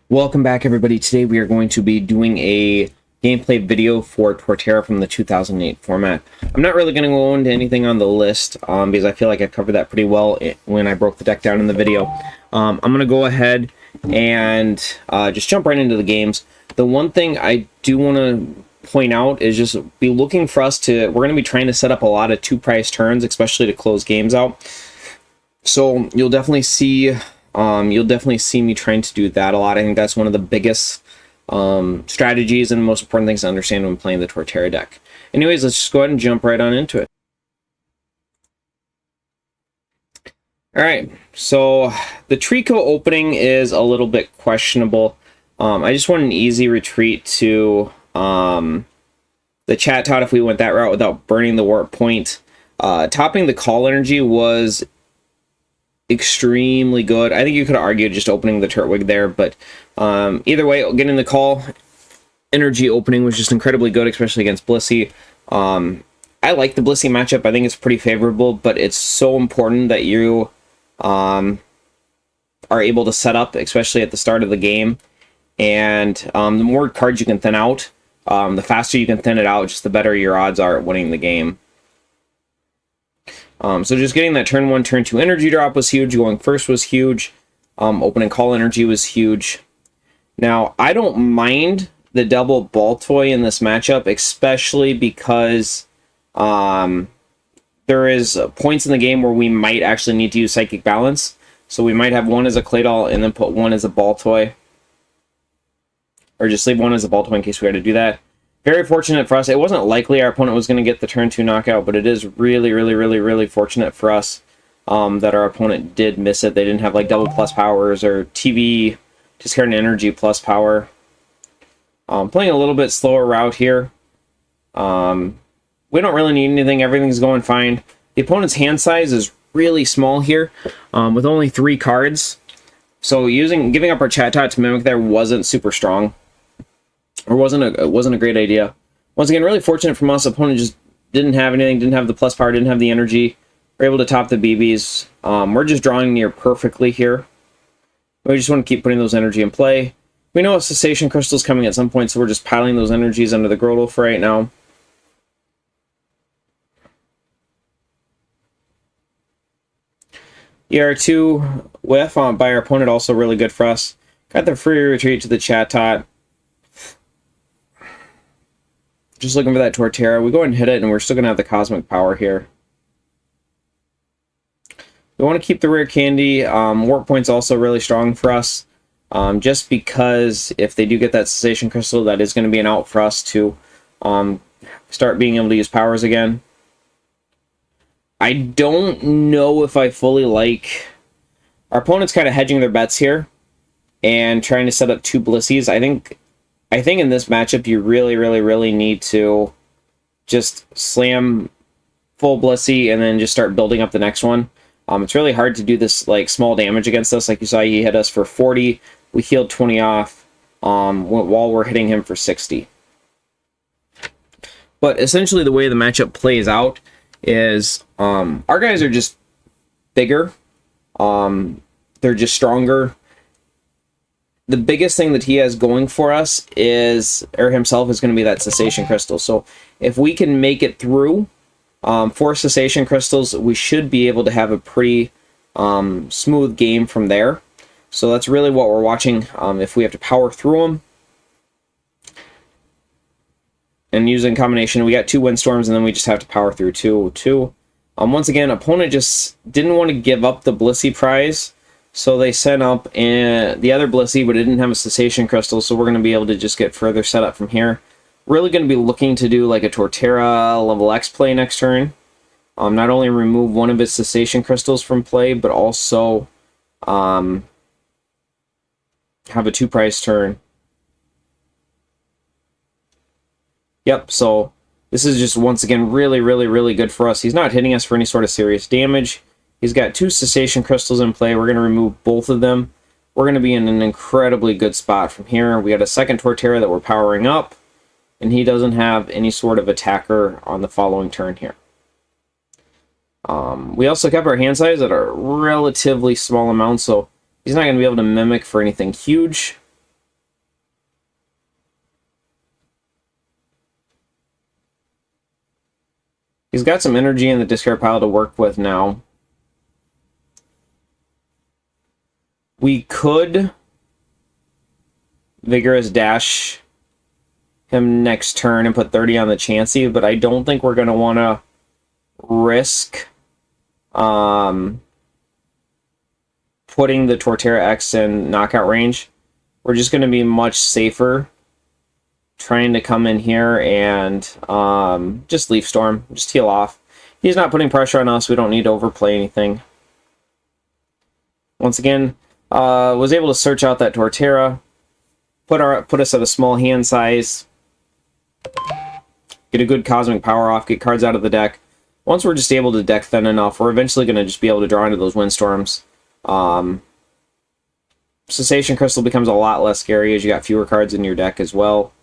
Welcome back, everybody. Today we are going to be doing a gameplay video for Torterra from the 2008 format. I'm not really going to go into anything on the list because I feel like I covered that pretty well when I broke the deck down in the video. I'm going to go ahead and just jump right into the games. The one thing I do want to point out is just be looking for us to, we're going to be trying to set up a lot of two-price turns, especially to close games out. So you'll definitely see me trying to do that a lot. I think that's one of the biggest strategies and most important things to understand when playing the Torterra deck. Anyways, let's just go ahead and jump right on into it. Alright, so the Trico opening is a little bit questionable. I just want an easy retreat to the Chat Tot if we went that route without burning the warp point. Topping the call energy was extremely good. I think you could argue just opening the Turtwig there, but either way, getting the call energy opening was just incredibly good, especially against Blissey. I like the Blissey matchup. I think it's pretty favorable, but it's so important that you are able to set up, especially at the start of the game. And the more cards you can thin out, the faster you can thin it out, just the better your odds are at winning the game. So just getting that turn 1, turn 2 energy drop was huge. Going first was huge. Opening call energy was huge. Now, I don't mind the double ball toy in this matchup, especially because there is points in the game where we might actually need to use Psychic Balance. So we might have one as a Claydol and then put one as a ball toy. Or just leave one as a ball toy in case we had to do that. Very fortunate for us. It wasn't likely our opponent was going to get the turn 2 knockout, but it is really fortunate for us that our opponent did miss it. They didn't have like double plus powers or TV, discard an energy plus power. Playing a little bit slower route here. We don't really need anything. Everything's going fine. The opponent's hand size is really small here with only 3 cards. So giving up our Chat Tot to Mimic there wasn't super strong. Or it wasn't a great idea. Once again, really fortunate from us. Opponent just didn't have anything, didn't have the plus power, didn't have the energy. We're able to top the BBs. We're just drawing near perfectly here. We just want to keep putting those energy in play. We know a Cessation Crystal is coming at some point, so we're just piling those energies under the Grotle for right now. ER2 whiff by our opponent, also really good for us. Got the free retreat to the Chat Tot. Just looking for that Torterra. We go ahead and hit it, and we're still going to have the Cosmic Power here. We want to keep the Rare Candy. Warp Point's also really strong for us. Just because if they do get that Cessation Crystal, that is going to be an out for us to start being able to use powers again. I don't know if I fully like... Our opponent's kind of hedging their bets here and trying to set up 2 Blissies. I think in this matchup, you really need to just slam full Blissey and then just start building up the next one. It's really hard to do this like small damage against us. Like you saw, he hit us for 40. We healed 20 off while we're hitting him for 60. But essentially the way the matchup plays out is our guys are just bigger. They're just stronger. The biggest thing that he has going for us himself is going to be that Cessation Crystal. So if we can make it through 4 Cessation Crystals, we should be able to have a pretty smooth game from there. So that's really what we're watching. If we have to power through them and using combination, we got 2 Windstorms and then we just have to power through 2. Once again, opponent just didn't want to give up the Blissey prize. So they sent up the other Blissey, but it didn't have a Cessation Crystal, so we're going to be able to just get further set up from here. Really going to be looking to do like a Torterra level X play next turn. Not only remove one of its Cessation Crystals from play, but also have a 2-price turn. Yep, so this is just once again really good for us. He's not hitting us for any sort of serious damage. He's got 2 Cessation Crystals in play. We're going to remove both of them. We're going to be in an incredibly good spot from here. We got a second Torterra that we're powering up, and he doesn't have any sort of attacker on the following turn here. We also kept our hand size at a relatively small amount, so he's not going to be able to mimic for anything huge. He's got some energy in the discard pile to work with now. We could Vigorous Dash him next turn and put 30 on the Chansey, but I don't think we're going to want to risk putting the Torterra X in knockout range. We're just going to be much safer trying to come in here and just Leaf Storm, just heal off. He's not putting pressure on us. We don't need to overplay anything. Once again, was able to search out that Torterra, put us at a small hand size, get a good Cosmic Power off, get cards out of the deck. Once we're just able to deck thin enough, we're eventually going to just be able to draw into those Windstorms. Cessation Crystal becomes a lot less scary as you got fewer cards in your deck as well.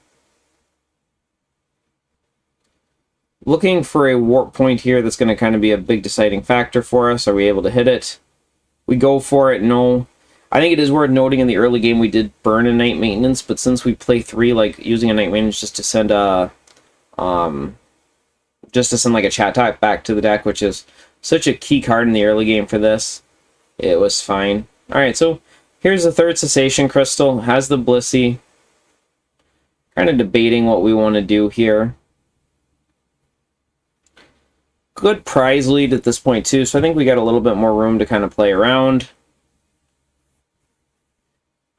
Looking for a Warp Point here that's going to kind of be a big deciding factor for us. Are we able to hit it? We go for it, no. I think it is worth noting in the early game we did burn a Night Maintenance, but since we play 3, like using a Night Maintenance just to send a like a chat type back to the deck, which is such a key card in the early game for this, it was fine. Alright, so here's the third Cessation Crystal, has the Blissey. Kind of debating what we want to do here. Good prize lead at this point too, so I think we got a little bit more room to kind of play around.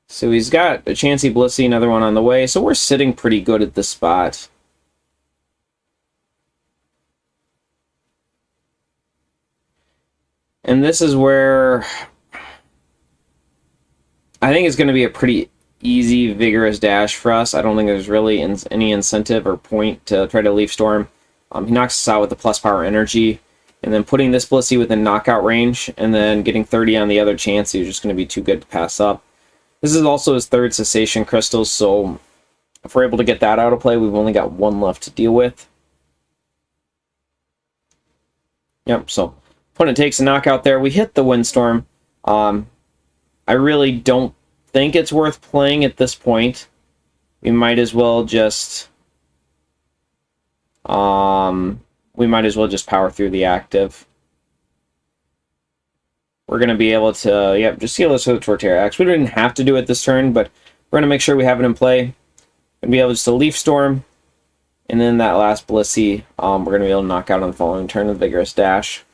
So he's got a Chansey, Blissey, another one on the way, so we're sitting pretty good at this spot. And this is where I think it's going to be a pretty easy Vigorous Dash for us. I don't think there's really any incentive or point to try to Leaf Storm. He knocks us out with the plus power energy, and then putting this Blissey within knockout range, and then getting 30 on the other Chansey is just going to be too good to pass up. This is also his third Cessation Crystal, so if we're able to get that out of play, we've only got one left to deal with. Yep, so opponent takes a knockout there. We hit the Windstorm. I really don't think it's worth playing at this point. We might as well just power through the active. We're going to be able to, just heal us with Torterra X. We didn't have to do it this turn, but we're going to make sure we have it in play. We're going to be able just to Leaf Storm, and then that last Blissey, we're going to be able to knock out on the following turn with Vigorous Dash.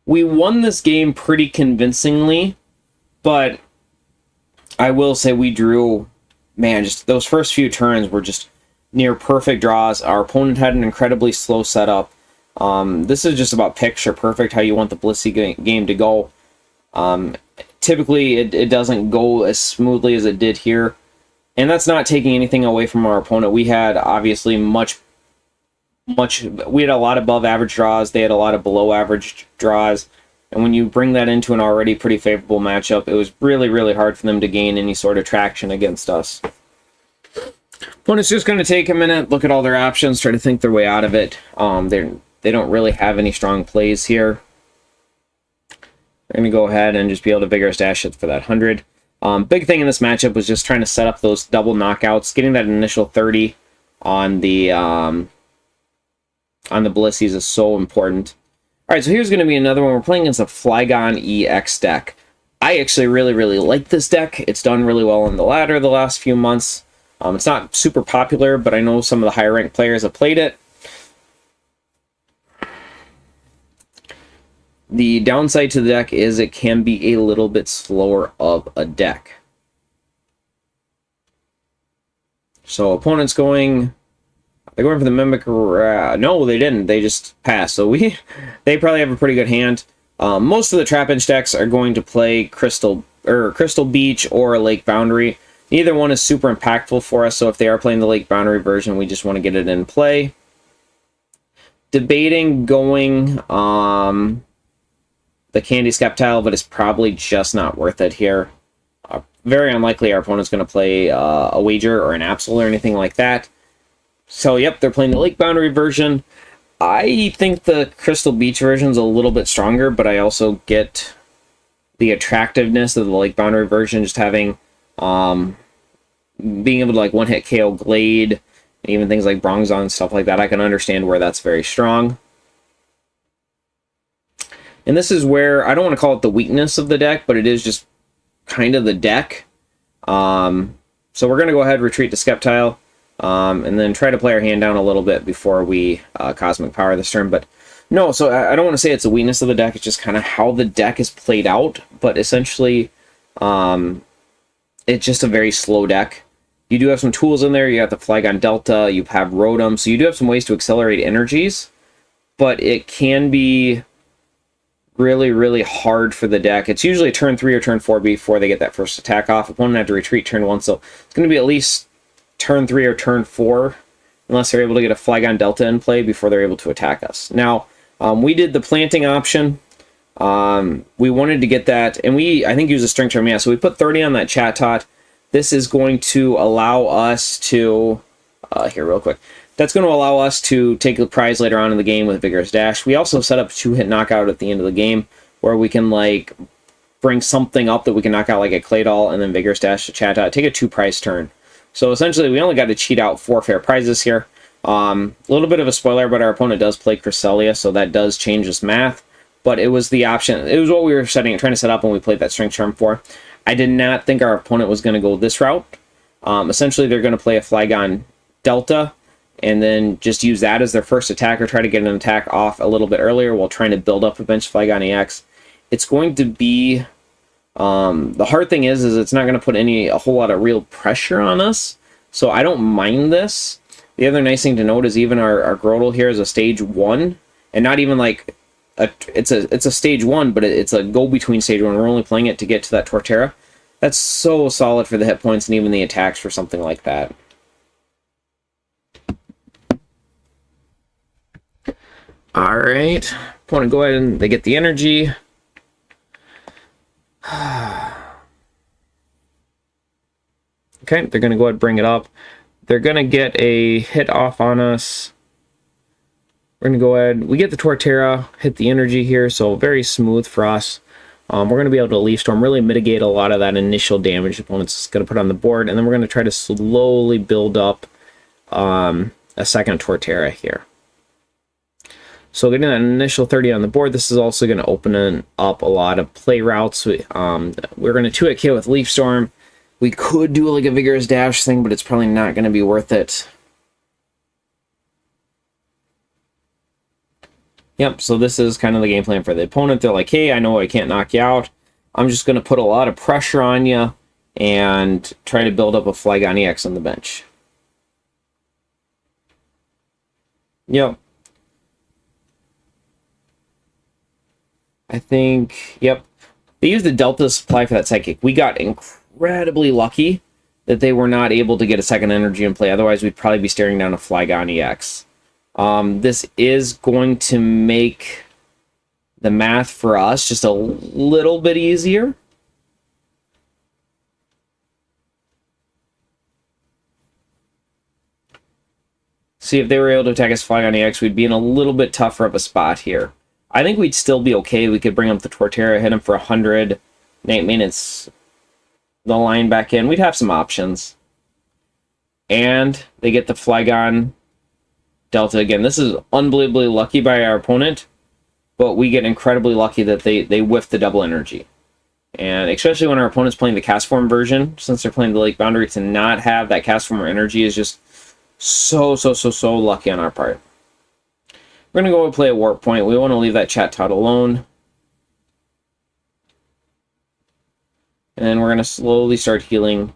We won this game pretty convincingly, but I will say we drew, man, just those first few turns were just near perfect draws. Our opponent had an incredibly slow setup. This is just about picture perfect how you want the Blissey game to go. Typically, it doesn't go as smoothly as it did here, and that's not taking anything away from our opponent. We had obviously we had a lot above average draws. They had a lot of below average draws, and when you bring that into an already pretty favorable matchup, it was really, really hard for them to gain any sort of traction against us. Opponent's just going to take a minute, look at all their options, try to think their way out of it. They don't really have any strong plays here. They're going to go ahead and just be able to Vigorous Dash it for that 100. Big thing in this matchup was just trying to set up those double knockouts. Getting that initial 30 on the Blissey's is so important. Alright, so here's going to be another one. We're playing against a Flygon EX deck. I actually really, really like this deck. It's done really well on the ladder the last few months. It's not super popular, but I know some of the higher ranked players have played it. The downside to the deck is it can be a little bit slower of a deck. So opponent's going... They're going for the Mimic... no, they didn't. They just passed. So they probably have a pretty good hand. Most of the Trapinch decks are going to play Crystal Beach or Lake Boundary. Neither one is super impactful for us, so if they are playing the Lake Boundary version, we just want to get it in play. Debating going the Candy Sceptile, but it's probably just not worth it here. Very unlikely our opponent's going to play a Wager or an Absol or anything like that. So, yep, they're playing the Lake Boundary version. I think the Crystal Beach version is a little bit stronger, but I also get the attractiveness of the Lake Boundary version, just having... being able to like one-hit KO Glade and even things like Bronzong and stuff like that, I can understand where that's very strong. And this is where, I don't want to call it the weakness of the deck, but it is just kind of the deck. So we're going to go ahead, retreat to Sceptile, and then try to play our hand down a little bit before we Cosmic Power this turn. But no, so I don't want to say it's a weakness of the deck, it's just kind of how the deck is played out. But essentially, it's just a very slow deck. You do have some tools in there. You have the Flygon Delta, you have Rotom, so you do have some ways to accelerate energies, but it can be really, really hard for the deck. It's usually turn 3 or turn 4 before they get that first attack off. Opponent had to retreat turn 1, so it's going to be at least turn 3 or turn 4, unless they're able to get a Flygon Delta in play before they're able to attack us. Now, we did the planting option. We wanted to get that, and I think use a Strength Charm, yeah, so we put 30 on that Chatot. This is going to allow us to, here real quick, that's going to allow us to take the prize later on in the game with Vigorous Dash. We also set up 2-hit knockout at the end of the game, where we can, like, bring something up that we can knock out, like a Claydol, and then Vigorous Dash to Chatot, take a 2-prize turn. So essentially, we only got to cheat out 4 fair prizes here. A little bit of a spoiler, but our opponent does play Cresselia, so that does change this math. But it was the option, it was what we were trying to set up when we played that Strength Charm for. I did not think our opponent was going to go this route. Essentially, they're going to play a Flygon Delta, and then just use that as their first attack, or try to get an attack off a little bit earlier while trying to build up a bench Flygon EX. It's going to be, the hard thing is it's not going to put a whole lot of real pressure on us, so I don't mind this. The other nice thing to note is even our Grotle here is a stage 1, and not even like, it's a stage 1, but it's a go-between stage 1. We're only playing it to get to that Torterra. That's so solid for the hit points and even the attacks for something like that. Alright, want to go ahead and they get the energy. Okay, they're going to go ahead and bring it up. They're going to get a hit off on us. We're going to go ahead, we get the Torterra, hit the energy here, so very smooth for us. We're going to be able to Leaf Storm, really mitigate a lot of that initial damage the opponent's going to put on the board, and then we're going to try to slowly build up a second Torterra here. So getting that initial 30 on the board, this is also going to open up a lot of play routes. We're going to 2-hit KO with Leaf Storm. We could do like a Vigorous Dash thing, but it's probably not going to be worth it. Yep, so this is kind of the game plan for the opponent. They're like, hey, I know I can't knock you out. I'm just going to put a lot of pressure on you and try to build up a Flygon EX on the bench. Yep. I think, yep. They used the Delta supply for that Psychic. We got incredibly lucky that they were not able to get a second energy in play. Otherwise, we'd probably be staring down a Flygon EX. This is going to make the math for us just a little bit easier. See, if they were able to attack us Flygon EX, we'd be in a little bit tougher of a spot here. I think we'd still be okay. We could bring up the Torterra, hit him for 100, maintenance the line back in. We'd have some options. And they get the Flygon Delta again. This is unbelievably lucky by our opponent, but we get incredibly lucky that they whiff the double energy. And especially when our opponent's playing the Cast Form version, since they're playing the Lake Boundary, to not have that Cast Form energy is just so lucky on our part. We're going to go and play a Warp Point. We want to leave that Chatot alone. And then we're going to slowly start healing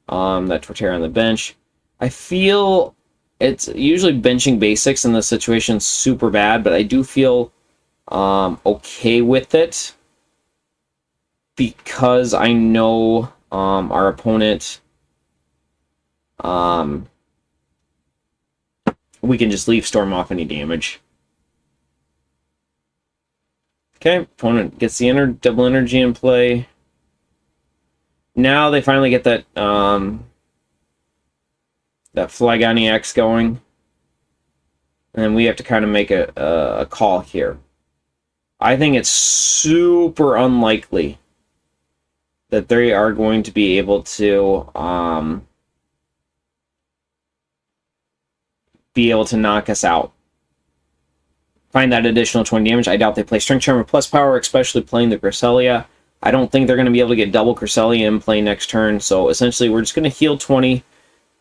that Torterra on the bench. I feel it's usually benching basics in this situation super bad, but I do feel okay with it because I know our opponent, we can just Leaf Storm off any damage. Okay, opponent gets the double energy in play. Now they finally get that that Flygon EX going. And we have to kind of make a call here. I think it's super unlikely that they are going to be able to be able to knock us out. Find that additional 20 damage. I doubt they play Strength Charm or Plus Power, especially playing the Cresselia. I don't think they're going to be able to get double Cresselia in play next turn, so essentially we're just going to heal 20,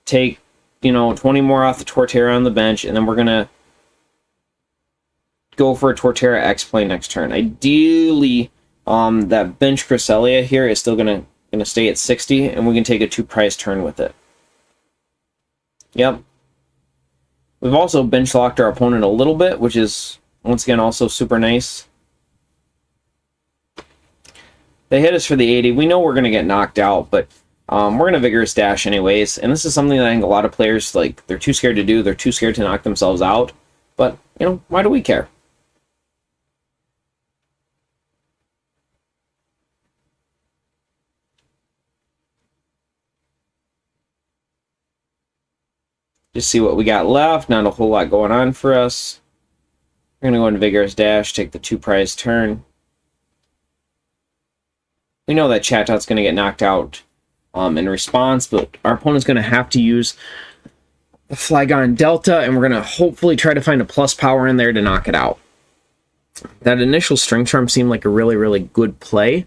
take, 20 more off the Torterra on the bench, and then we're going to go for a Torterra X play next turn. Ideally, that bench Cresselia here is still going to stay at 60, and we can take a 2-prize turn with it. Yep. We've also bench locked our opponent a little bit, which is, once again, also super nice. They hit us for the 80. We know we're going to get knocked out, but we're going to Vigorous Dash anyways. And this is something that I think a lot of players, they're too scared to do. They're too scared to knock themselves out. But, why do we care? Just see what we got left. Not a whole lot going on for us. We're going to go into Vigorous Dash, take the 2-prize turn. We know that Chatot going to get knocked out in response, but our opponent's going to have to use the Flygon Delta, and we're going to hopefully try to find a plus power in there to knock it out. That initial Strength Charm seemed like a really, really good play,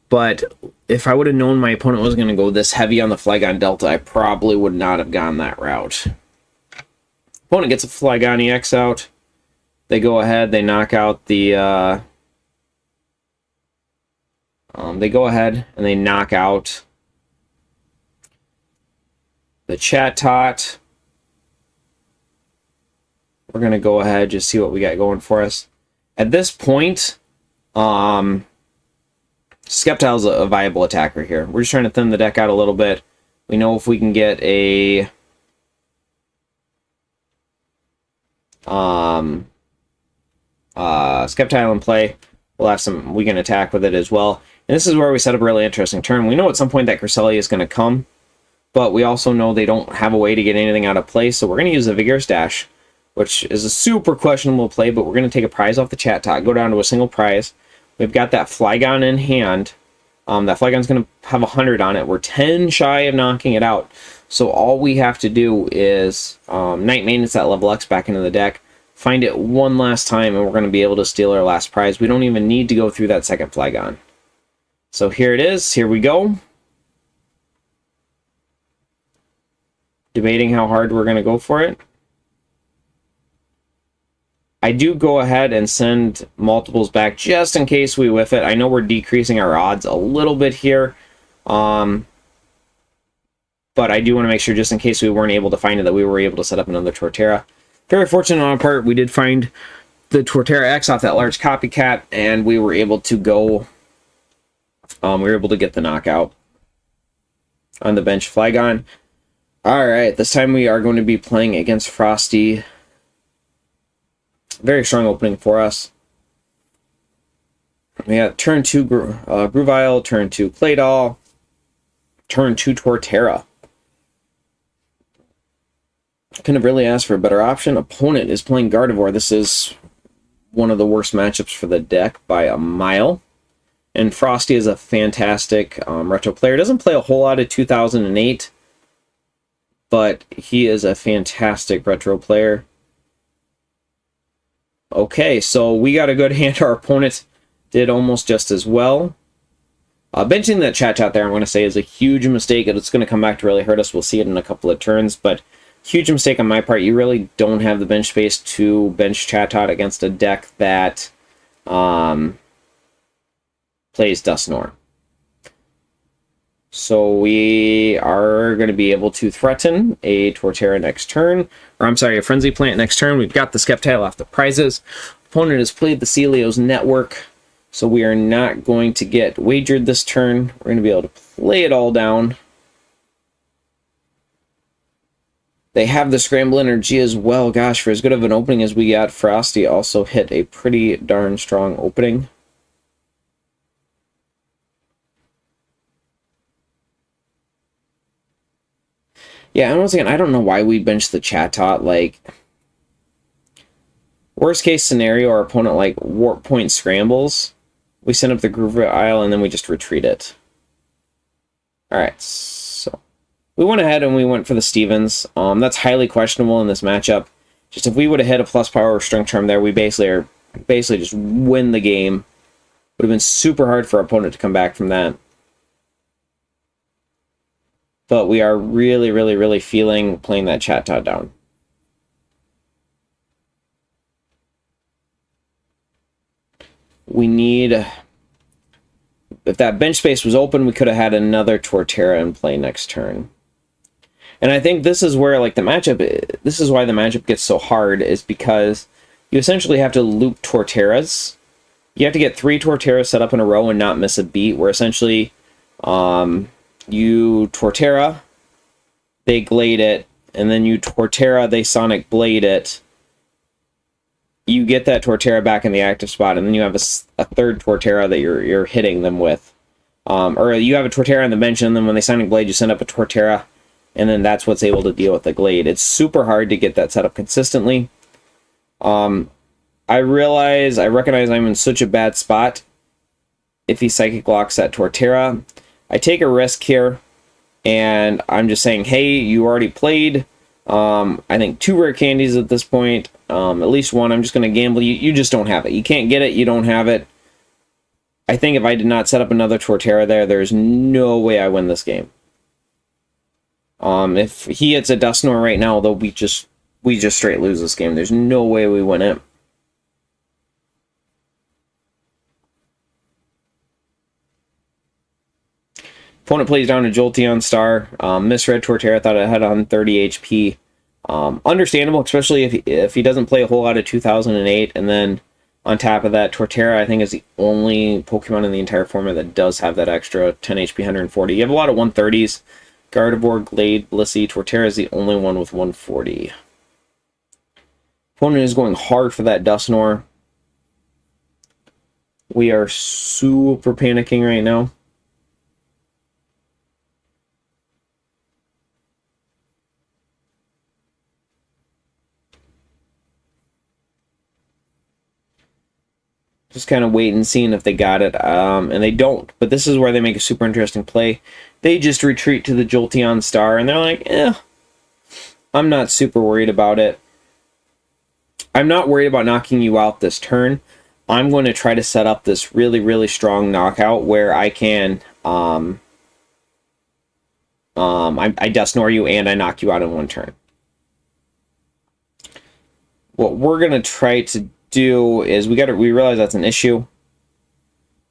but if I would have known my opponent was going to go this heavy on the Flygon Delta, I probably would not have gone that route. Opponent gets a Flygon EX out. They go ahead, they knock out the... they go ahead and they knock out the Chatot. We're going to go ahead, just see what we got going for us. At this point, Sceptile's a viable attacker here. We're just trying to thin the deck out a little bit. We know if we can get a Sceptile in play, we'll have we can attack with it as well. And this is where we set up a really interesting turn. We know at some point that Cresselia is going to come, but we also know they don't have a way to get anything out of play, so we're going to use a Vigorous Dash, which is a super questionable play, but we're going to take a prize off the Chatot, go down to a single prize. We've got that Flygon in hand. That Flygon's going to have 100 on it. We're 10 shy of knocking it out. So all we have to do is Night Maintenance that level X back into the deck, find it one last time, and we're going to be able to steal our last prize. We don't even need to go through that second Flygon. So here it is. Here we go. Debating how hard we're going to go for it. I do go ahead and send multiples back just in case we whiff it. I know we're decreasing our odds a little bit here. But I do want to make sure, just in case we weren't able to find it, that we were able to set up another Torterra. Very fortunate on our part, we did find the Torterra X off that large copycat, and we were able to go... we were able to get the knockout on the bench Flygon. Alright, this time we are going to be playing against Frosty. Very strong opening for us. We got turn 2 Gruvile, turn 2 Claydol, turn 2 Torterra. Couldn't have really asked for a better option. Opponent is playing Gardevoir. This is one of the worst matchups for the deck by a mile. And Frosty is a fantastic retro player. Doesn't play a whole lot of 2008, but he is a fantastic retro player. Okay, so we got a good hand. Our opponent did almost just as well. Benching that Chatot there, I'm going to say, is a huge mistake. It's going to come back to really hurt us. We'll see it in a couple of turns, but huge mistake on my part. You really don't have the bench space to bench Chatot against a deck that plays Dusknoir. So we are going to be able to threaten a Torterra next turn. Or I'm sorry, a Frenzy Plant next turn. We've got the Sceptile off the prizes. Opponent has played the Celio's Network. So we are not going to get wagered this turn. We're going to be able to play it all down. They have the Scramble Energy as well. Gosh, for as good of an opening as we got, Frosty also hit a pretty darn strong opening. Yeah, and once again, I don't know why we benched the Chatot. Like, worst case scenario, our opponent like Warp Point scrambles. We send up the Gruvile and then we just retreat it. Alright, so we went ahead and we went for the Stevens. That's highly questionable in this matchup. Just if we would have hit a plus power or strength charm there, we basically just win the game. Would have been super hard for our opponent to come back from that. But we are really, really, really feeling playing that Chatot down. We need... If that bench space was open, we could have had another Torterra in play next turn. And I think this is where, like, the matchup... This is why the matchup gets so hard, is because you essentially have to loop Torterras. You have to get 3 Torterras set up in a row and not miss a beat, where essentially you Torterra, they Glade it, and then you Torterra, they Sonic Blade it. You get that Torterra back in the active spot, and then you have a third Torterra that you're hitting them with. Or you have a Torterra on the bench, and then when they Sonic Blade, you send up a Torterra, and then that's what's able to deal with the Glade. It's super hard to get that set up consistently. I recognize I'm in such a bad spot. If he Psychic Locks that Torterra, I take a risk here, and I'm just saying, hey, you already played. I think 2 rare candies at this point. At least 1. I'm just going to gamble. You just don't have it. You can't get it. You don't have it. I think if I did not set up another Torterra there's no way I win this game. If he hits a Dusknoir right now, though, we just straight lose this game. There's no way we win it. Opponent plays down a Jolteon Star. Misread Torterra, thought it had 130 HP. Understandable, especially if he doesn't play a whole lot of 2008. And then on top of that, Torterra, I think, is the only Pokemon in the entire format that does have that extra 10 HP, 140. You have a lot of 130s. Gardevoir, Glade, Blissey. Torterra is the only one with 140. Opponent is going hard for that Dusknoir. We are super panicking right now. Just kind of waiting and seeing if they got it, and they don't. But this is where they make a super interesting play. They just retreat to the Jolteon Star, and they're like, I'm not super worried about it. I'm not worried about knocking you out this turn. I'm going to try to set up this really, really strong knockout where I can, I Dusknoir you and I knock you out in 1 turn. What we're going to try to do is we realize that's an issue,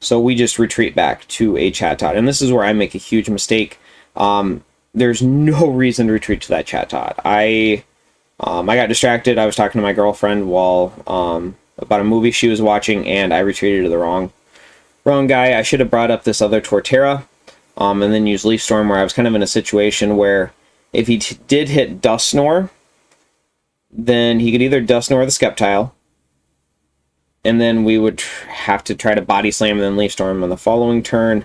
so we just retreat back to a Chatot, and this is where I make a huge mistake. There's no reason to retreat to that Chatot. I got distracted. I was talking to my girlfriend while about a movie she was watching, and I retreated to the wrong guy. I should have brought up this other Torterra, and then used Leaf Storm, where I was kind of in a situation where if he did hit Dusknoir, then he could either Dusknoir the Sceptile, and then we would have to try to Body Slam and then Leaf Storm on the following turn.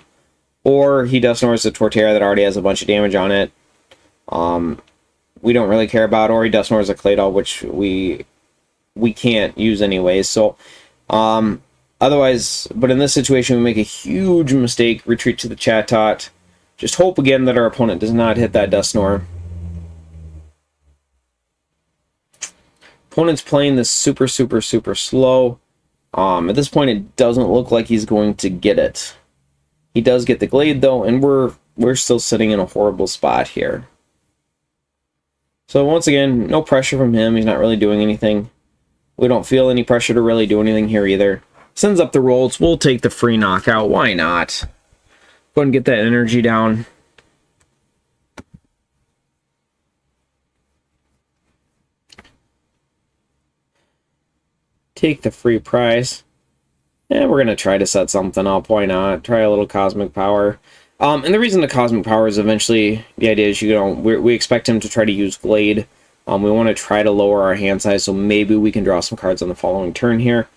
Or he Dusknoirs the Torterra that already has a bunch of damage on it. We don't really care about. Or he Dusknoirs a Claydol, which we can't use anyways. So, otherwise, but in this situation, we make a huge mistake. Retreat to the Chatot. Just hope again that our opponent does not hit that Dusknoir. Opponent's playing this super, super, super slow. At this point, it doesn't look like he's going to get it. He does get the Glade, though, and we're still sitting in a horrible spot here. So once again, no pressure from him. He's not really doing anything. We don't feel any pressure to really do anything here either. Sends up the rolls. We'll take the free knockout. Why not? Go ahead and get that energy down. Take the free prize. And we're going to try to set something up. Why not? Try a little Cosmic Power. And the reason the Cosmic Power is eventually, the idea is, we expect him to try to use Glade. We want to try to lower our hand size, so maybe we can draw some cards on the following turn here.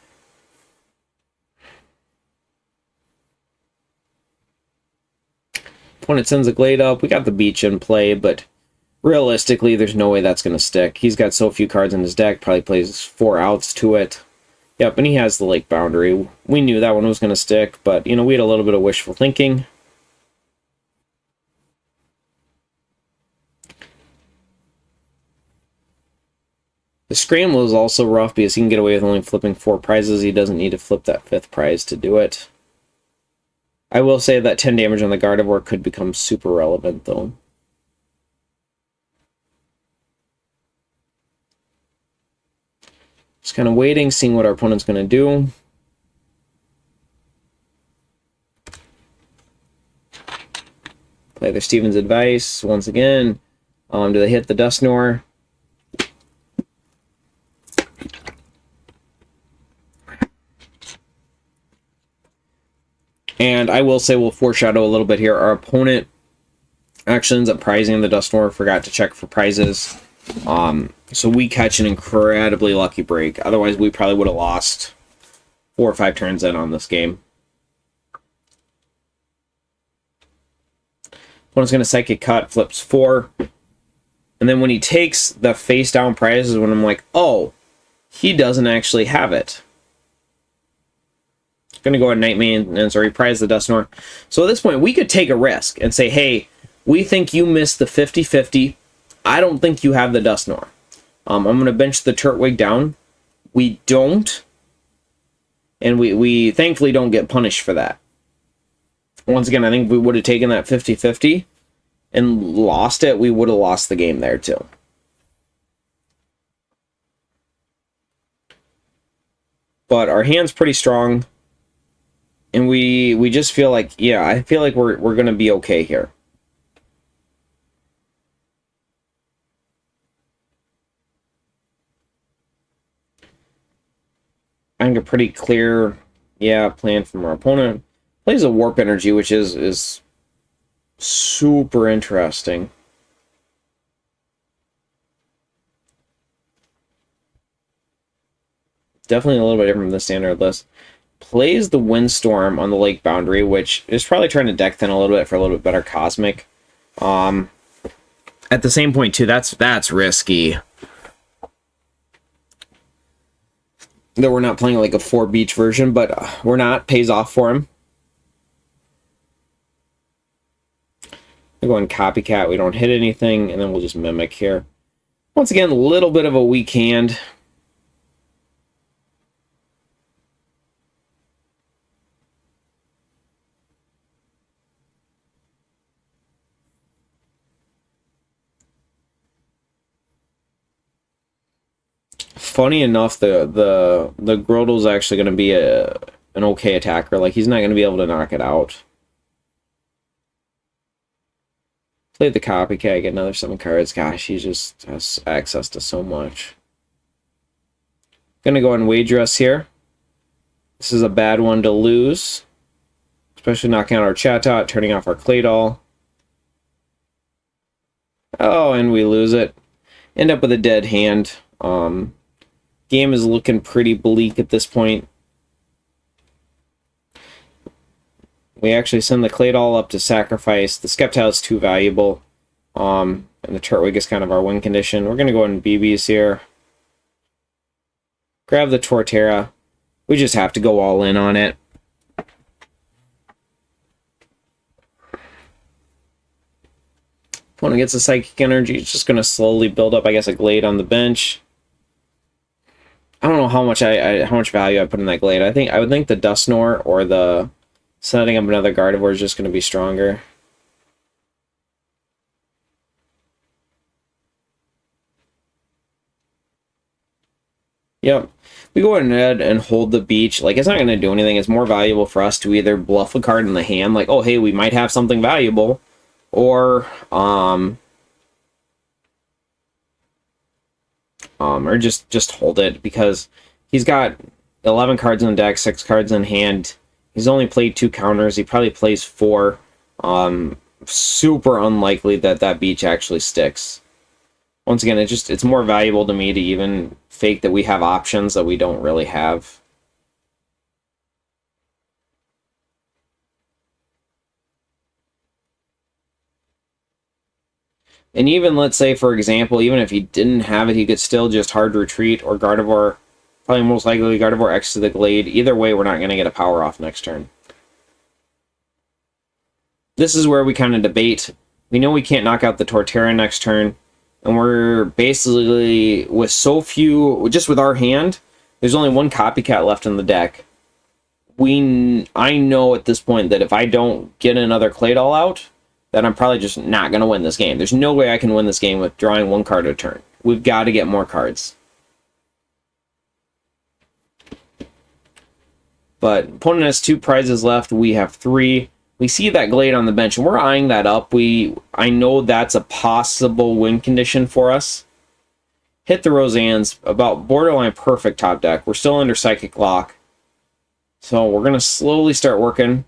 Opponent sends a Glade up. We got the Beach in play, but realistically, there's no way that's going to stick. He's got so few cards in his deck, probably plays 4 outs to it. Yep, and he has the Lake Boundary. We knew that one was going to stick, but, we had a little bit of wishful thinking. The Scramble is also rough because he can get away with only flipping 4 prizes. He doesn't need to flip that 5th prize to do it. I will say that 10 damage on the Gardevoir could become super relevant, though. Just kind of waiting, seeing what our opponent's going to do. Play their Steven's advice once again. Do they hit the Dusknoir? And I will say, we'll foreshadow a little bit here. Our opponent actually ends up prizing the Dusknoir, forgot to check for prizes. So we catch an incredibly lucky break. Otherwise, we probably would have lost 4 or 5 turns in on this game. Opponent's going to Psychic Cut, flips 4. And then when he takes the face down prize is when I'm like, oh, he doesn't actually have it. Going to go ahead and Night Maintenance or prize the Dusknoir. So at this point, we could take a risk and say, hey, we think you missed the 50-50. I don't think you have the Dusknoir. I'm going to bench the Turtwig down. We don't. And we thankfully don't get punished for that. Once again, I think if we would have taken that 50-50 and lost it, we would have lost the game there too. But our hand's pretty strong. And we just feel like, yeah, I feel like we're going to be okay here. I think a pretty clear, yeah, plan from our opponent. Plays a Warp Energy, which is super interesting. Definitely a little bit different from the standard list. Plays the Windstorm on the lake boundary, which is probably trying to deck thin a little bit for a little bit better Cosmic. At the same point, too, that's risky. That we're not playing like a 4 beach version, but we're not. Pays off for him. We're going Copycat. We don't hit anything, and then we'll just Mimic here. Once again, a little bit of a weak hand. Funny enough, the Groudal's actually going to be an okay attacker. Like, he's not going to be able to knock it out. Play the Copycat, get another 7 cards. Gosh, he just has access to so much. Going to go and Wager us here. This is a bad one to lose. Especially knocking out our Chatot, turning off our Claydol. Oh, and we lose it. End up with a dead hand. Game is looking pretty bleak at this point. We actually send the Claydol up to sacrifice. The Sceptile is too valuable. And the Turtwig is kind of our win condition. We're going to go ahead and BBs here. Grab the Torterra. We just have to go all in on it. Opponent gets a Psychic Energy. It's just going to slowly build up, I guess, a Glade on the bench. I don't know how much how much value I put in that Glade. I would think the Dusknoir or the setting up another Gardevoir is just going to be stronger. Yep. We go ahead and hold the beach. Like, it's not going to do anything. It's more valuable for us to either bluff a card in the hand, like, oh, hey, we might have something valuable, or just hold it, because he's got 11 cards in the deck, 6 cards in hand. He's only played 2 counters. He probably plays 4. Super unlikely that that beach actually sticks. Once again, it's more valuable to me to even fake that we have options that we don't really have. And even, let's say, for example, even if he didn't have it, he could still just hard retreat, or Gardevoir, probably most likely Gardevoir X to the Glade. Either way, we're not going to get a power off next turn. This is where we kind of debate. We know we can't knock out the Torterra next turn. And we're basically, with so few, just with our hand, there's only one copycat left in the deck. I know at this point that if I don't get another Claydol out, that I'm probably just not going to win this game. There's no way I can win this game with drawing one card a turn. We've got to get more cards. But opponent has 2 prizes left. We have 3. We see that Glade on the bench, and we're eyeing that up. I know that's a possible win condition for us. Hit the Roseanne's, about borderline perfect top deck. We're still under Psychic Lock. So we're going to slowly start working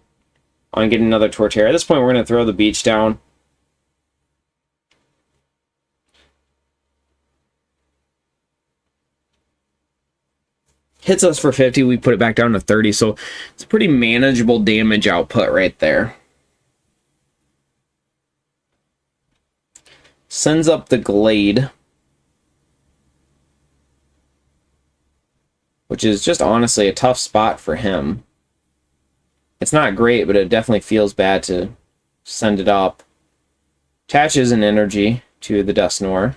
on getting another Torterra. At this point, we're going to throw the beach down. Hits us for 50, we put it back down to 30, so it's a pretty manageable damage output right there. Sends up the Glade, which is just honestly a tough spot for him. It's not great, but it definitely feels bad to send it up. Attaches an energy to the Dusknoir.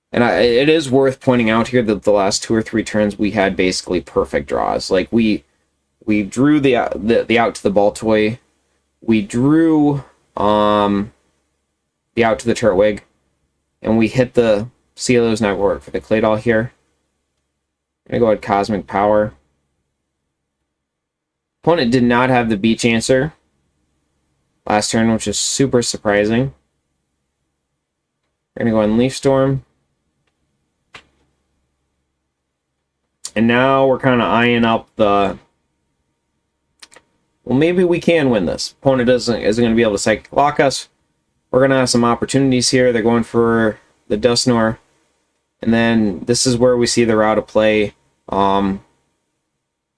And it is worth pointing out here that the last 2 or 3 turns we had basically perfect draws. Like we drew the out to the Baltoy, we drew the out to the Turtwig, and we hit the Cielo's Network for the Claydol here. I'm gonna go ahead Cosmic Power. Opponent did not have the beach answer last turn, which is super surprising. We're gonna go on Leaf Storm. And now we're kind of eyeing up the... Well, maybe we can win this. Opponent isn't going to be able to Psychic Lock us. We're going to have some opportunities here. They're going for the Dusknoir. And then this is where we see the route of play.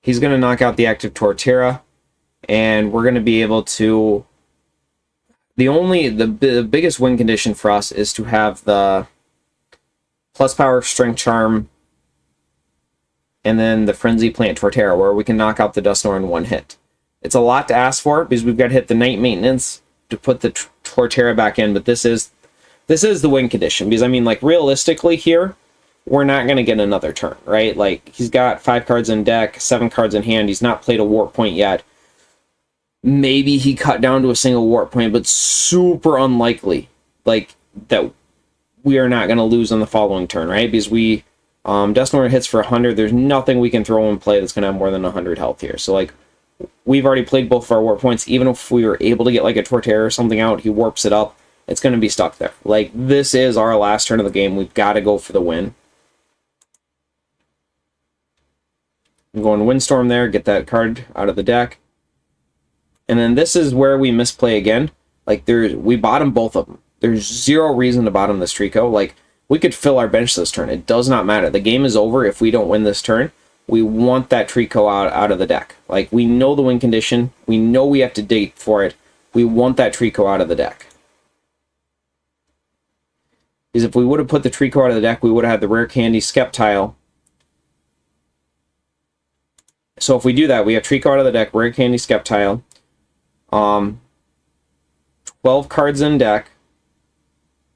He's going to knock out the active Torterra. And we're going to be able to... The biggest win condition for us is to have the plus power Strength Charm and then the Frenzy Plant Torterra, where we can knock out the Dusknoir in 1 hit. It's a lot to ask for, because we've got to hit the Night Maintenance to put the Torterra back in, but this is the win condition, because, I mean, like, realistically here, we're not going to get another turn, right? Like, he's got 5 cards in deck, 7 cards in hand, he's not played a Warp Point yet. Maybe he cut down to a single Warp Point, but super unlikely, like, that we are not going to lose on the following turn, right? Because Dusknoir hits for 100. There's nothing we can throw in play that's going to have more than 100 health here. So, like, we've already played both of our warp points. Even if we were able to get, like, a Torterra or something out, he warps it up. It's going to be stuck there. Like, this is our last turn of the game. We've got to go for the win. I'm going Windstorm there, get that card out of the deck. And then this is where we misplay again. Like, we bottom both of them. There's zero reason to bottom this Trico. Like, we could fill our bench this turn. It does not matter. The game is over if we don't win this turn. We want that Trico out of the deck. Like, we know the win condition. We know we have to date for it. We want that Trico out of the deck. Because if we would have put the Trico out of the deck, we would have had the Rare Candy Skeptile. So if we do that, we have Trico out of the deck, Rare Candy Skeptile. 12 cards in deck.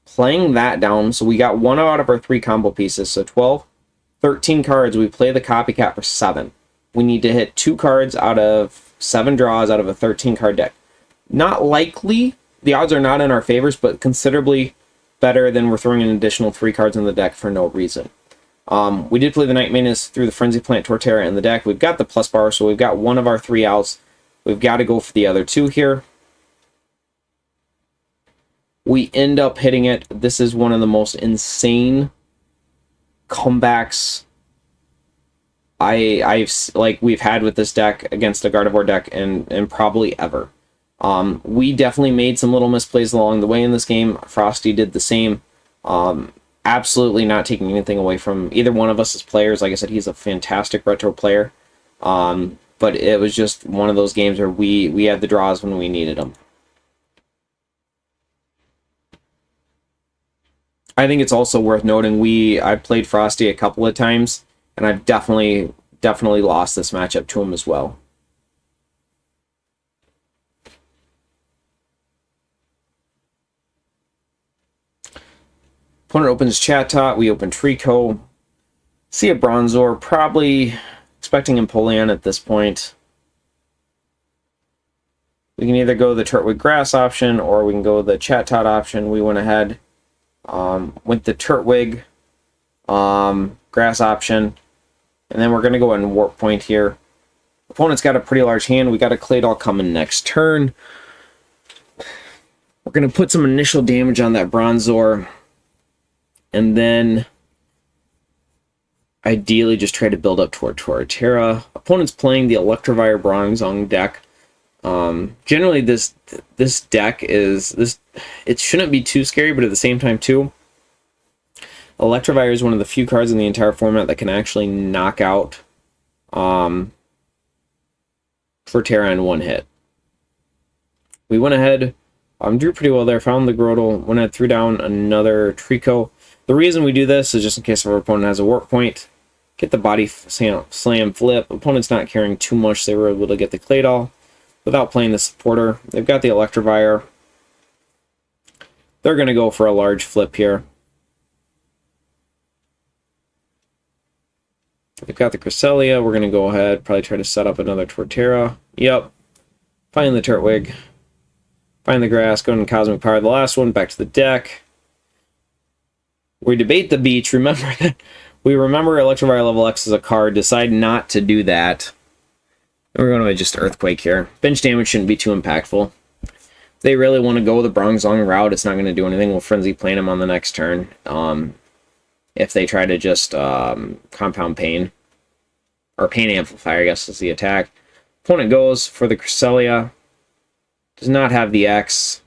Playing that down, so we got 1 out of our 3 combo pieces, so 12, 13 cards, we play the Copycat for 7. We need to hit 2 cards out of 7 draws out of a 13 card deck. Not likely, the odds are not in our favors, but considerably better than we're throwing an additional 3 cards in the deck for no reason. We did play the Night Maintenance through the Frenzy Plant Torterra in the deck. We've got the plus power, so we've got 1 of our 3 outs. We've got to go for the other 2 here. We end up hitting it. This is one of the most insane comebacks we've had with this deck against a Gardevoir deck and probably ever. We definitely made some little misplays along the way in this game. Frosty did the same. Absolutely not taking anything away from either one of us as players. Like I said, he's a fantastic retro player. But it was just one of those games where we had the draws when we needed them. I think it's also worth noting I've played Frosty a couple of times, and I've definitely lost this matchup to him as well. Opponent opens Chatot, we open Trico. See a Bronzor, probably expecting Empoleon at this point. We can either go the Turtwig Grass option, or we can go the Chatot option. We went ahead with the Turtwig Grass option, and then we're going to go ahead and Warp Point here. Opponent's got a pretty large hand. We got a Claydol coming next turn. We're going to put some initial damage on that Bronzor, and then ideally just try to build up toward Torterra. Opponent's playing the Electravire Bronzong deck. Generally this deck is it shouldn't be too scary, but at the same time too, Electravire is one of the few cards in the entire format that can actually knock out Torterra in one hit. We went ahead, drew pretty well there, found the Grotle, went ahead, threw down another Trico. The reason we do this is just in case our opponent has a Warp Point. Get the body slam flip. Opponent's not caring too much. They were able to get the Claydol without playing the supporter. They've got the Electravire. They're going to go for a large flip here. They've got the Cresselia. We're going to go ahead, probably try to set up another Torterra. Yep. Find the Turtwig. Find the Grass. Go into Cosmic Power. The last one, back to the deck. We debate the beach. Remember that. We remember Electravire level X is a card. Decide not to do that. And we're going to just Earthquake here. Bench damage shouldn't be too impactful. If they really want to go the Bronzong route, it's not going to do anything. We'll Frenzy Plant him on the next turn. If they try to just Compound Pain. Or Pain Amplifier, I guess is the attack. Opponent goes for the Cresselia. Does not have the X.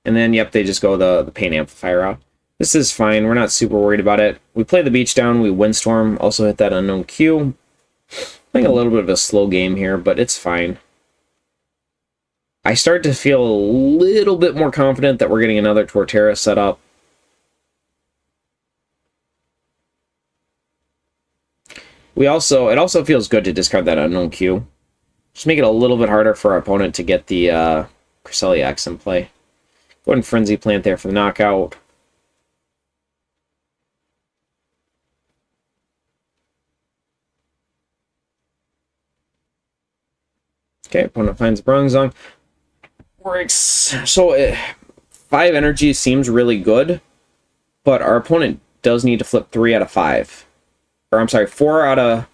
And then, yep, they just go the Pain Amplifier route. This is fine. We're not super worried about it. We play the beach down. We Windstorm. Also hit that unknown Q. Playing a little bit of a slow game here, but it's fine. I start to feel a little bit more confident that we're getting another Torterra set up. It also feels good to discard that unknown Q. Just make it a little bit harder for our opponent to get the Cresselia X in play. Go ahead and Frenzy Plant there for the knockout. Okay, opponent finds Bronzong. Works. So 5 energy seems really good, but our opponent does need to flip 3 out of 5. Or I'm sorry, 4 out of...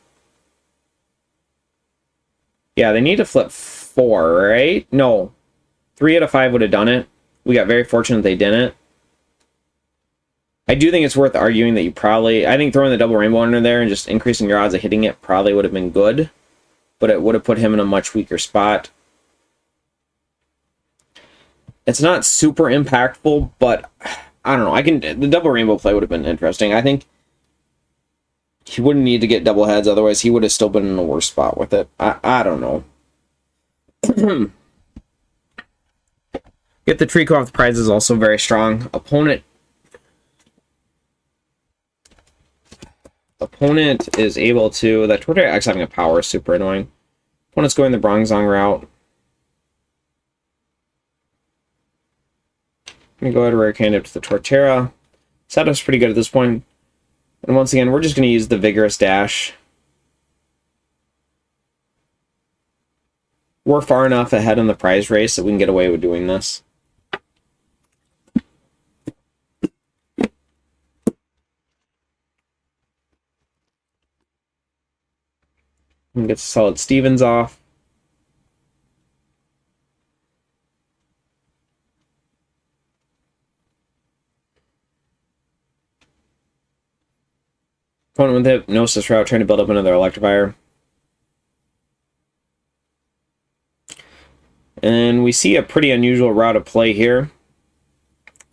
Yeah, they need to flip 4, right? No. 3 out of 5 would have done it. We got very fortunate they didn't. I do think it's worth arguing that you probably... I think throwing the double rainbow under there and just increasing your odds of hitting it probably would have been good. But it would have put him in a much weaker spot. It's not super impactful, but I don't know. The double rainbow play would have been interesting. I think he wouldn't need to get double heads, otherwise he would have still been in a worse spot with it. I don't know. Get the Trico off the prize is also very strong. Opponent is able to... That Torterra X having a power is super annoying. Opponent's going the Bronzong route. I'm going to go ahead and rare candy up to the Torterra. Setup's pretty good at this point. And once again, we're just going to use the Vigorous Dash. We're far enough ahead in the prize race that we can get away with doing this. And get Solid Stevens off. Opponent with the Hypnosis route, trying to build up another Electravire. And we see a pretty unusual route of play here.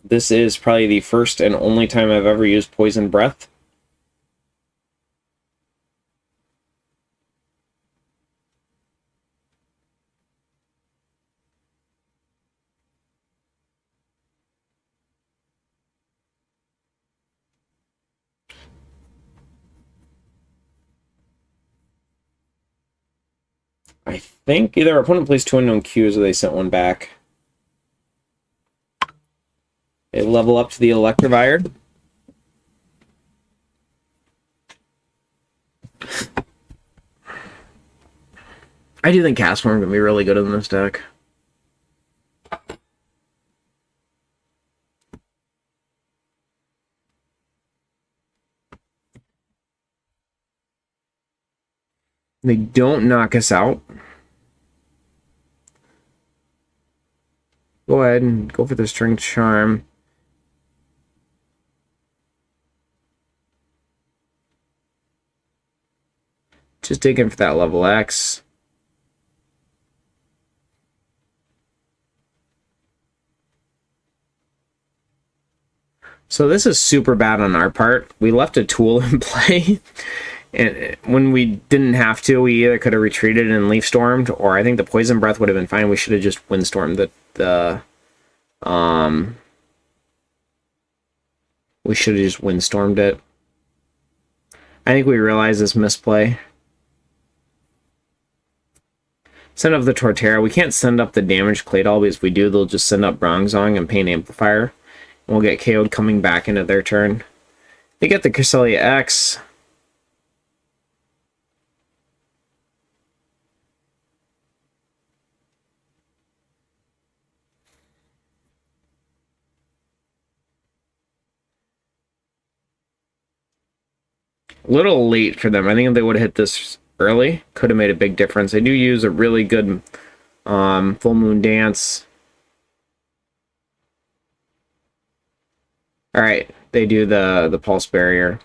This is probably the first and only time I've ever used Poison Breath. I think either our opponent plays 2 unknown Qs or they sent one back. They level up to the Electravire. I do think Castform can be really good in this deck. They don't knock us out. Go ahead and go for the String Charm. Just digging for that level X. So this is super bad on our part. We left a tool in play. And when we didn't have to, we either could have retreated and leaf stormed, or I think the poison breath would have been fine. We should have just windstormed we should have just windstormed it. I think we realized this misplay. Send up the Torterra. We can't send up the damaged Claydol, because if we do, they'll just send up Bronzong and Pain Amplifier. And we'll get KO'd coming back into their turn. They get the Cresselia X. A little late for them. I think if they would have hit this early, could have made a big difference. They do use a really good Full Moon Dance. Alright, they do the Pulse Barrier.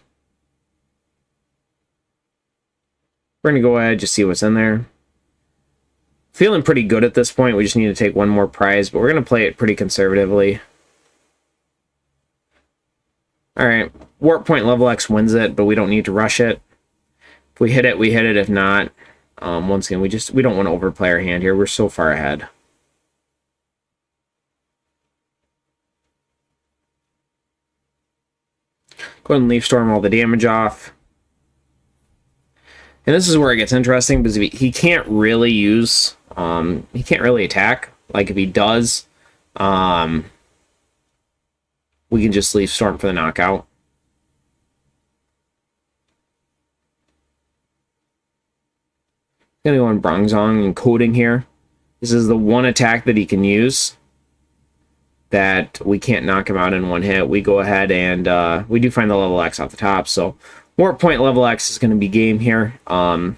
We're going to go ahead, just see what's in there. Feeling pretty good at this point. We just need to take one more prize, but we're going to play it pretty conservatively. Alright, Warp Point level X wins it, but we don't need to rush it. If we hit it, we hit it. If not, once again, we don't want to overplay our hand here. We're so far ahead. Go ahead and Leaf Storm all the damage off. And this is where it gets interesting, because he can't really use, he can't really attack. Like, if he does, we can just Leaf Storm for the knockout. Gonna go on Bronzong and Coding here. This is the one attack that he can use that we can't knock him out in one hit. We go ahead and we do find the level X off the top, so Warp Point level X is going to be game here. That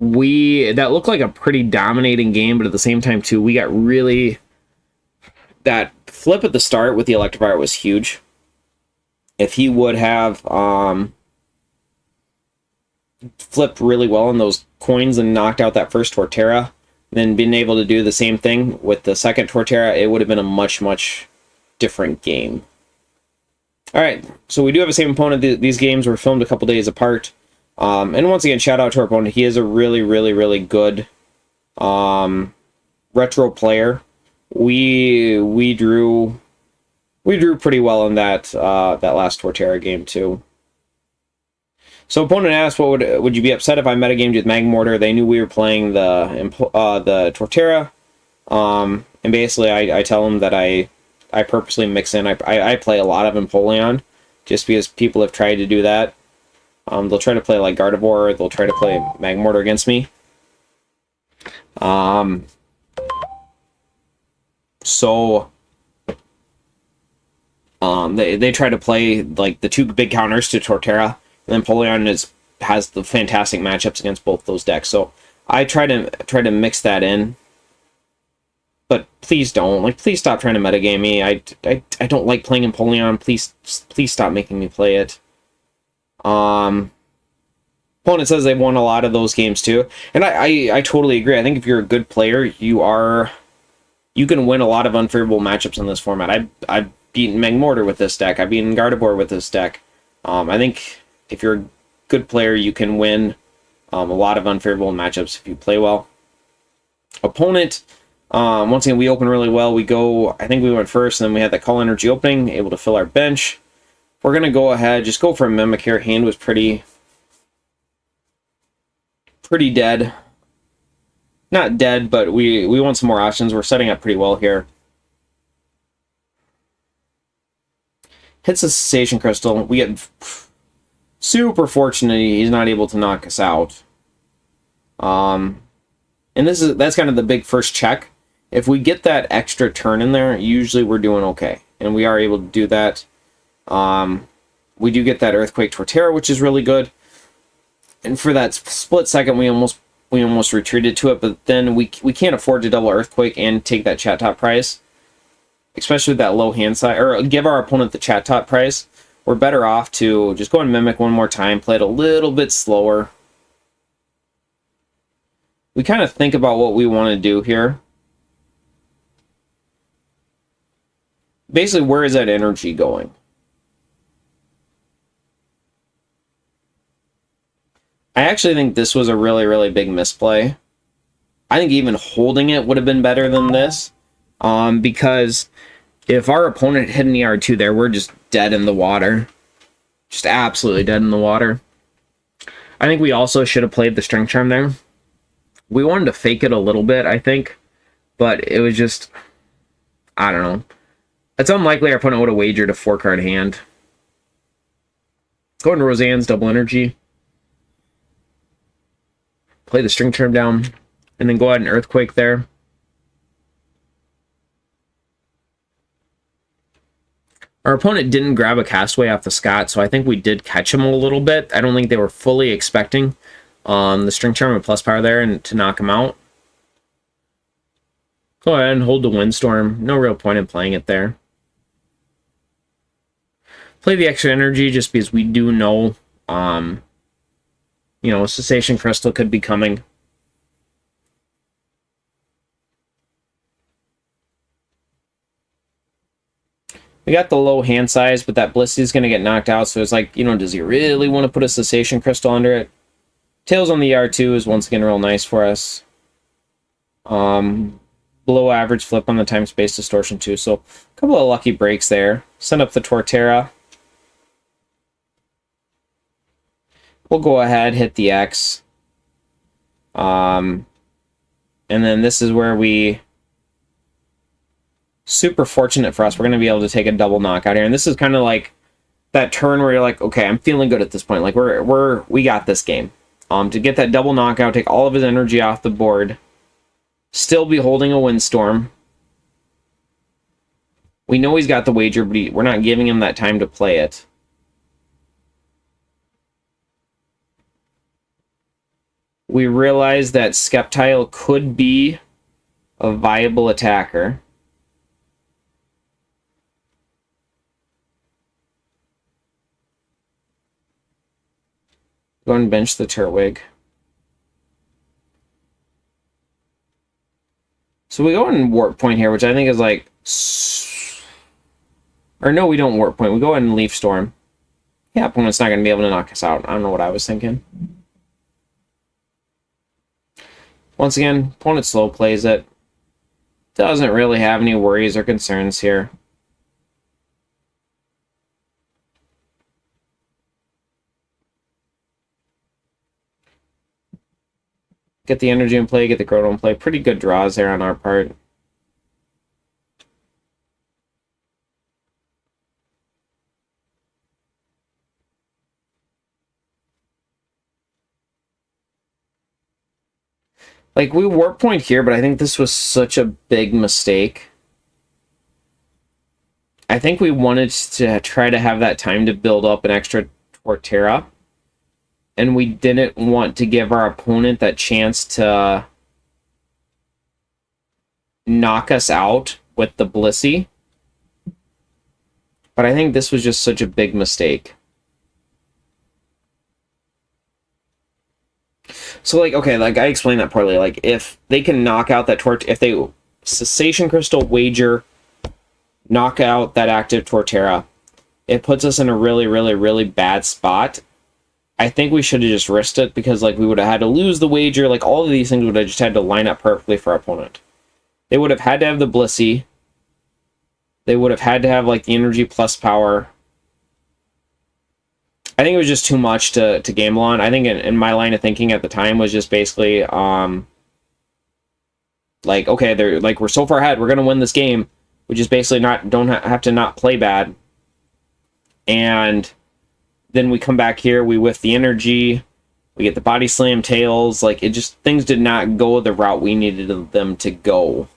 looked like a pretty dominating game, but at the same time too, we got really, that flip at the start with the Electravire was huge. If he would have flipped really well on those coins and knocked out that first Torterra, then been able to do the same thing with the second Torterra, it would have been a much different game. Alright, so we do have the same opponent. These games were filmed a couple days apart. And once again, shout out to our opponent. He is a really good retro player. We drew pretty well in that that last Torterra game too. So opponent asked, "What would you be upset if I metagamed with Magmortar?" They knew we were playing the Torterra, and basically I tell them that I purposely mix in. I play a lot of Empoleon, just because people have tried to do that. They'll try to play like Gardevoir. They'll try to play Magmortar against me. They try to play like the two big counters to Torterra. And then Empoleon has the fantastic matchups against both those decks. So I try to mix that in. But please don't. Like, please stop trying to metagame me. I don't like playing Empoleon. Please stop making me play it. Opponent says they've won a lot of those games too. And I totally agree. I think if you're a good player, you can win a lot of unfavorable matchups in this format. I've beaten Magmortar with this deck. I've beaten Gardevoir with this deck. I think if you're a good player, you can win a lot of unfavorable matchups if you play well. Opponent, once again, we open really well. I think we went first, and then we had that Call Energy opening, able to fill our bench. We're going to go ahead, just go for a Mimic here. Hand was pretty dead. Not dead, but we want some more options. We're setting up pretty well here. hits a Cessation Crystal. We get super fortunate he's not able to knock us out. And that's kind of the big first check. If we get that extra turn in there, usually we're doing okay. And we are able to do that. We do get that Earthquake Torterra, which is really good. And for that split second, we almost retreated to it, but then we can't afford to double Earthquake and take that chat top prize. Especially with that low hand size, or give our opponent the chat top prize. We're better off to just go and Mimic one more time, play it a little bit slower. We kind of think about what we want to do here. Basically, where is that energy going? I actually think this was a really, really big misplay. I think even holding it would have been better than this. Because if our opponent hit an ER2 there, we're just dead in the water. Just absolutely dead in the water. I think we also should have played the Strength Charm there. We wanted to fake it a little bit, I think. But it was just... I don't know. It's unlikely our opponent would have wagered a 4-card hand. Go into Roseanne's Double Energy. Play the Strength Charm down. And then go ahead and Earthquake there. Our opponent didn't grab a Castaway off the Scott, so I think we did catch him a little bit. I don't think they were fully expecting the Strength Charm and plus power there and to knock him out. Go ahead and hold the Windstorm. No real point in playing it there. Play the extra energy just because we do know, you know, a Cessation Crystal could be coming. We got the low hand size, but that Blissey is going to get knocked out, so it's like, you know, does he really want to put a Cessation Crystal under it? Tails on the R2 is once again real nice for us. Below average flip on the time space distortion too, so a couple of lucky breaks there. Send up the Torterra. We'll go ahead, hit the X. And then this is where we... Super fortunate for us. We're going to be able to take a double knockout here. And this is kind of like that turn where you're like, okay, I'm feeling good at this point. Like, we got this game. To get that double knockout, take all of his energy off the board. Still be holding a Windstorm. We know he's got the wager, but we're not giving him that time to play it. We realize that Sceptile could be a viable attacker. Go and bench the Turtwig. So we go in Warp Point here, which I think is like... Or no, we don't Warp Point. We go ahead and Leaf Storm. Yeah, opponent's not going to be able to knock us out. I don't know what I was thinking. Once again, opponent slow plays it. Doesn't really have any worries or concerns here. Get the energy in play, get the Grotto in play. Pretty good draws there on our part. Like, we Warp Point here, but I think this was such a big mistake. I think we wanted to try to have that time to build up an extra Torterra. And we didn't want to give our opponent that chance to knock us out with the Blissey. But I think this was just such a big mistake. So, like, okay, like, I explained that poorly. Like, if they can knock out that if they Cessation Crystal wager, knock out that active Torterra, it puts us in a really, really, really bad spot. I think we should have just risked it because, like, we would have had to lose the wager. Like, all of these things would have just had to line up perfectly for our opponent. They would have had to have the Blissey. They would have had to have, like, the energy plus power. I think it was just too much to gamble on. I think in my line of thinking at the time was just basically, like, okay, they're like, we're so far ahead, we're gonna win this game. We just basically don't have to not play bad. and then we come back here, we whiff the energy, we get the body slam tails. Like, it just, things did not go the route we needed them to go.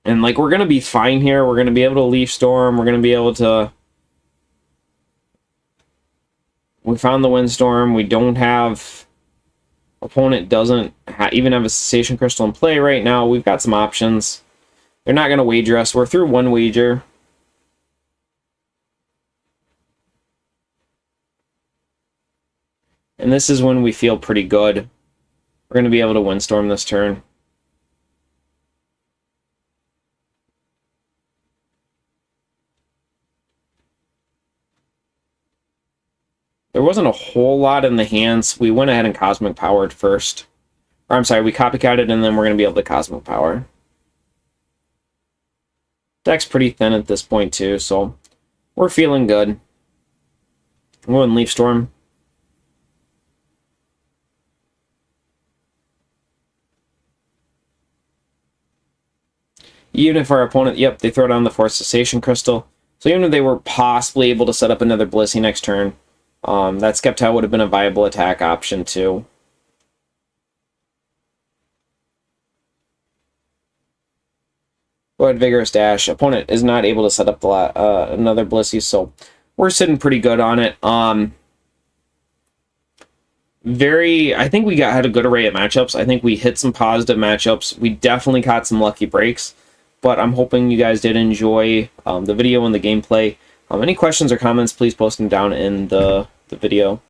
And, like, we're going to be fine here. We're going to be able to Leaf Storm. We're going to be able to... We found the Windstorm. We don't have... Opponent doesn't even have a Cessation Crystal in play right now. We've got some options. They're not going to wager us. We're through one wager. And this is when we feel pretty good. We're going to be able to Windstorm this turn. There wasn't a whole lot in the hands. We went ahead and Cosmic Powered first. Or I'm sorry, we Copycatted and then we're going to be able to Cosmic Power. Deck's pretty thin at this point too, so we're feeling good. I'm going Leaf Storm. Even if our opponent, yep, they throw down the Force Cessation Crystal. So even if they were possibly able to set up another Blissey next turn, that Sceptile would have been a viable attack option too. Go ahead, Vigorous Dash. Opponent is not able to set up the another Blissey, so we're sitting pretty good on it. I think we had a good array of matchups. I think we hit some positive matchups. We definitely caught some lucky breaks, but I'm hoping you guys did enjoy the video and the gameplay. Any questions or comments, please post them down in the video.